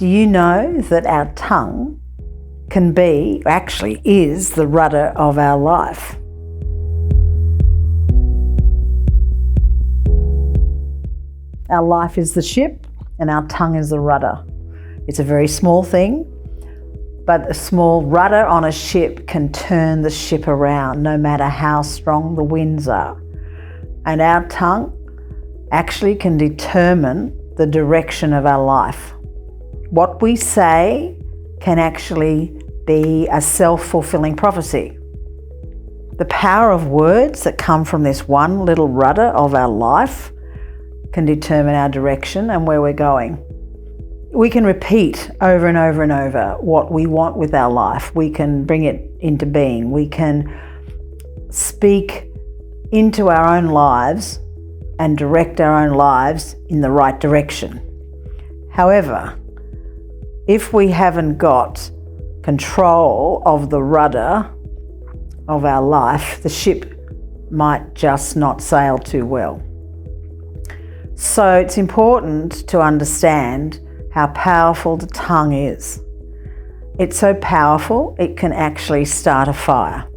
Do you know that our tongue can be, actually is, the rudder of our life? Our life is the ship and our tongue is the rudder. It's a very small thing, but a small rudder on a ship can turn the ship around no matter how strong the winds are. And our tongue actually can determine the direction of our life. What we say can actually be a self-fulfilling prophecy. The power of words that come from this one little rudder of our life can determine our direction and where we're going. We can repeat over and over and over what we want with our life. We can bring it into being. We can speak into our own lives and direct our own lives in the right direction. However, if we haven't got control of the rudder of our life, the ship might just not sail too well. So it's important to understand how powerful the tongue is. It's so powerful, it can actually start a fire.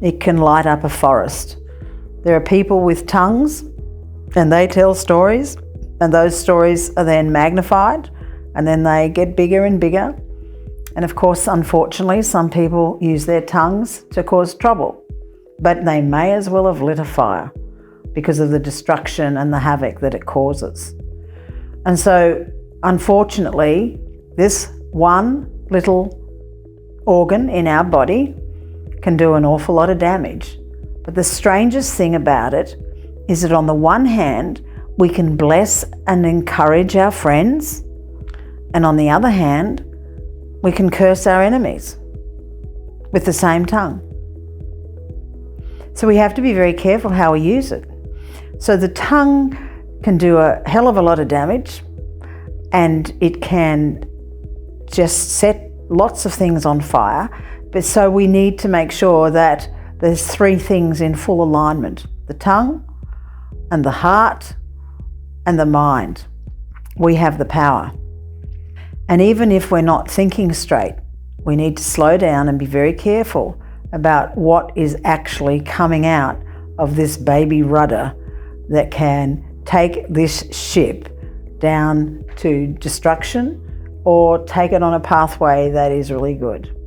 It can light up a forest. There are people with tongues and they tell stories, and those stories are then magnified and then they get bigger and bigger. And of course, unfortunately, some people use their tongues to cause trouble, but they may as well have lit a fire because of the destruction and the havoc that it causes. And so, unfortunately, this one little organ in our body can do an awful lot of damage. But the strangest thing about it is that on the one hand, we can bless and encourage our friends, and on the other hand, we can curse our enemies with the same tongue. So we have to be very careful how we use it. So the tongue can do a hell of a lot of damage, and it can just set lots of things on fire. But so we need to make sure that there's three things in full alignment: the tongue and the heart and the mind. We have the power. And even if we're not thinking straight, we need to slow down and be very careful about what is actually coming out of this baby rudder that can take this ship down to destruction or take it on a pathway that is really good.